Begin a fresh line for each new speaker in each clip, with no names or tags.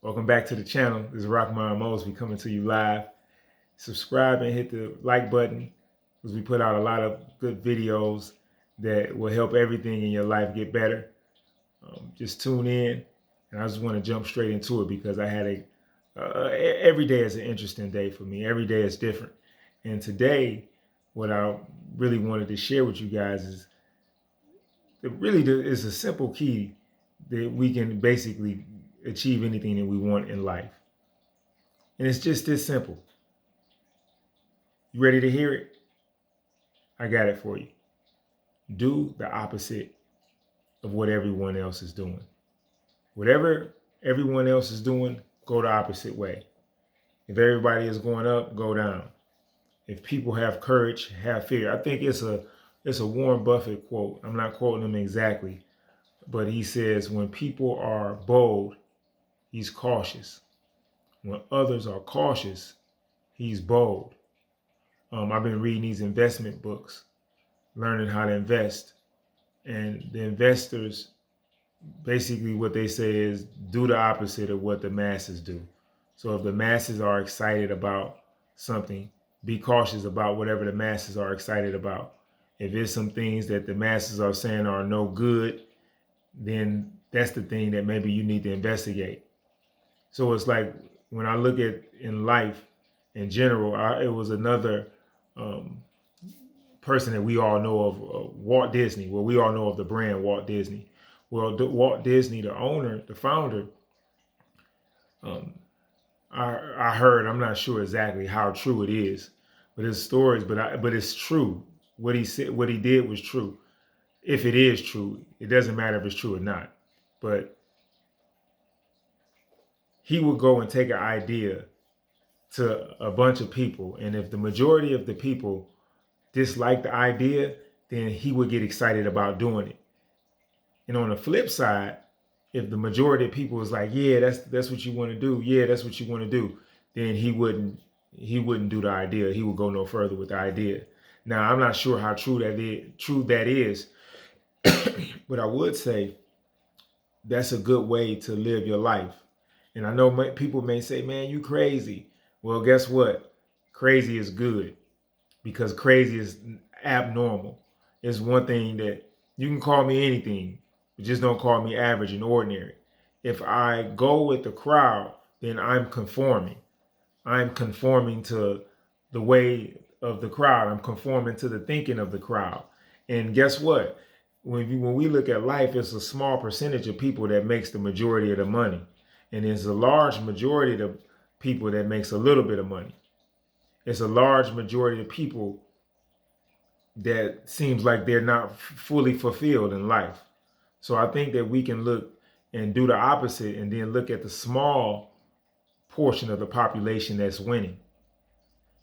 Welcome back to the channel. This is Rockmon Mosby coming to you live. Subscribe and hit the like button because we put out a lot of good videos that will help everything in your life get better. Just tune in, and I just want to jump straight into it because I had every day is an interesting day for me. Every day is different. And today, what I really wanted to share with you guys is is a simple key that we can basically achieve anything that we want in life. And it's just this simple. You ready to hear it? I got it for you. Do the opposite of what everyone else is doing. Whatever everyone else is doing, go the opposite way. If everybody is going up, go down. If people have courage, have fear. I think it's a Warren Buffett quote. I'm not quoting him exactly, but he says, when people are bold, he's cautious. When others are cautious, he's bold. I've been reading these investment books, learning how to invest. And the investors, basically what they say is do the opposite of what the masses do. So if the masses are excited about something, be cautious about whatever the masses are excited about. If it's some things that the masses are saying are no good, then that's the thing that maybe you need to investigate. So it's like when I look at in life in general, it was another person that we all know of, Walt Disney. Well, we all know of the brand Walt Disney. Well, Walt Disney, the owner, the founder, I heard, I'm not sure exactly how true it is, but it's stories, but it's true. What he said, what he did was true. If it is true, it doesn't matter if it's true or not. But he would go and take an idea to a bunch of people, and if the majority of the people disliked the idea, then he would get excited about doing it. And on the flip side, if the majority of people was like, yeah, that's what you want to do, yeah, that's what you want to do, then he wouldn't do the idea. He would go no further with the idea. Now, I'm not sure how true that is, but I would say that's a good way to live your life. And I know people may say, man, you crazy. Well, guess what? Crazy is good, because crazy is abnormal. It's one thing that you can call me anything, but just don't call me average and ordinary. If I go with the crowd, then I'm conforming. I'm conforming to the way of the crowd. I'm conforming to the thinking of the crowd. And guess what? When we look at life, it's a small percentage of people that makes the majority of the money. And it's a large majority of people that makes a little bit of money. It's a large majority of people that seems like they're not fully fulfilled in life. So I think that we can look and do the opposite and then look at the small portion of the population that's winning.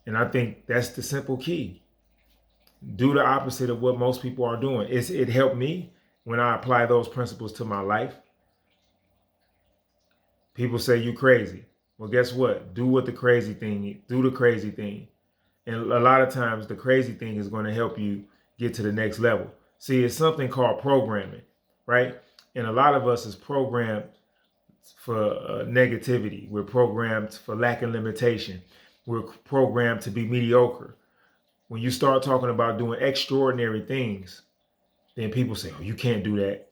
And I think that's the simple key. Do the opposite of what most people are doing. It helped me when I apply those principles to my life. People say you crazy. Well, guess what? Do the crazy thing. And a lot of times the crazy thing is going to help you get to the next level. See, it's something called programming, right? And a lot of us is programmed for negativity. We're programmed for lack and limitation. We're programmed to be mediocre. When you start talking about doing extraordinary things, then people say, oh, you can't do that.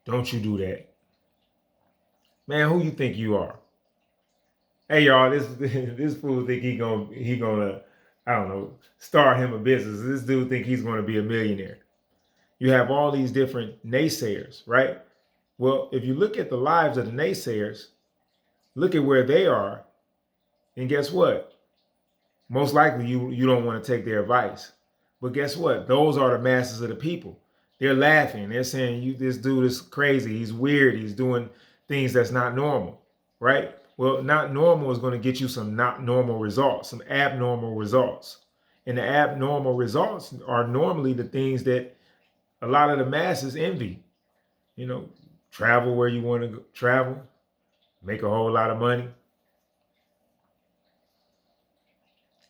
Don't you do that. Man, who you think you are? Hey y'all, this fool think he gonna I don't know, start him a business. This dude think he's gonna be a millionaire. You have all these different naysayers, right? Well, if you look at the lives of the naysayers, look at where they are, and guess what? Most likely you don't want to take their advice. But guess what? Those are the masses of the people. They're laughing. They're saying, this dude is crazy. He's weird. He's doing things that's not normal, right? Well, not normal is going to get you some not normal results, some abnormal results. And the abnormal results are normally the things that a lot of the masses envy. You know, travel where you want to travel, make a whole lot of money,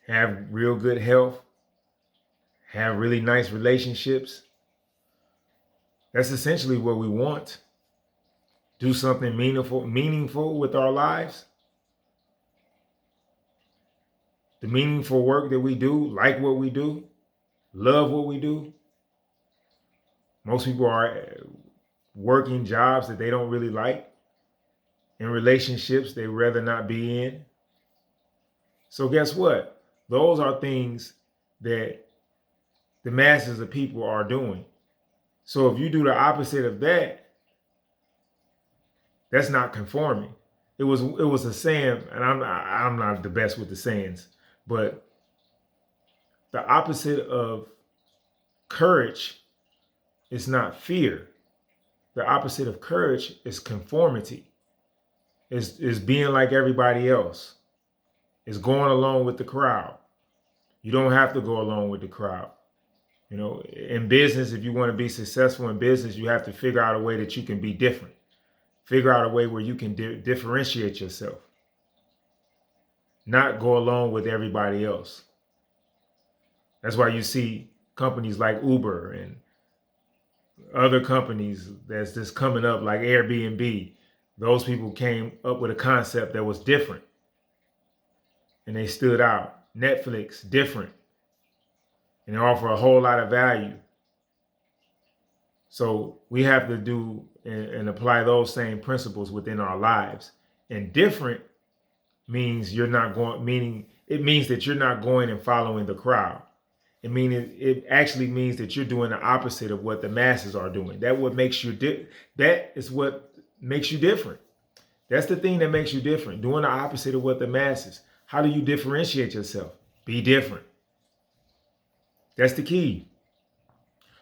have real good health, have really nice relationships. That's essentially what we want. do something meaningful with our lives, the meaningful work that we do, like what we do, love what we do. Most people are working jobs that they don't really like, in relationships they rather not be in. So guess what? Those are things that the masses of people are doing. So if you do the opposite of that, that's not conforming. It was a saying, and I'm not the best with the sayings, but the opposite of courage is not fear. The opposite of courage is conformity. Is being like everybody else. Is going along with the crowd. You don't have to go along with the crowd. You know, in business, if you want to be successful in business, you have to figure out a way that you can be different. Figure out a way where you can differentiate yourself. Not go along with everybody else. That's why you see companies like Uber and other companies that's just coming up like Airbnb. Those people came up with a concept that was different. And they stood out. Netflix, different. And they offer a whole lot of value. So we have to do and apply those same principles within our lives. And different means you're not going, meaning it means that you're not going and following the crowd. It actually means that you're doing the opposite of what the masses are doing. That is what makes you different. That's the thing that makes you different. Doing the opposite of what the masses. How do you differentiate yourself? Be different. That's the key.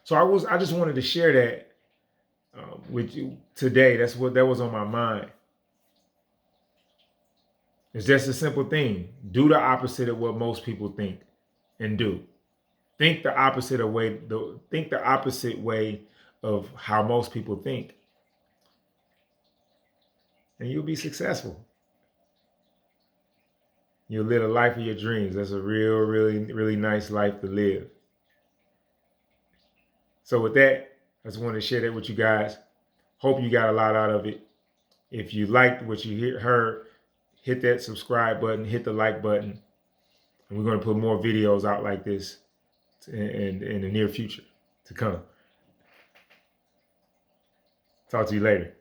So I just wanted to share that with you today. That was on my mind. It's just a simple thing. Do the opposite of what most people think and do. Think the opposite way of how most people think. And you'll be successful. You'll live a life of your dreams. That's a really nice life to live. So with that, I just wanted to share that with you guys. Hope you got a lot out of it. If you liked what you heard, hit that subscribe button, hit the like button. And we're going to put more videos out like this in the near future to come. Talk to you later.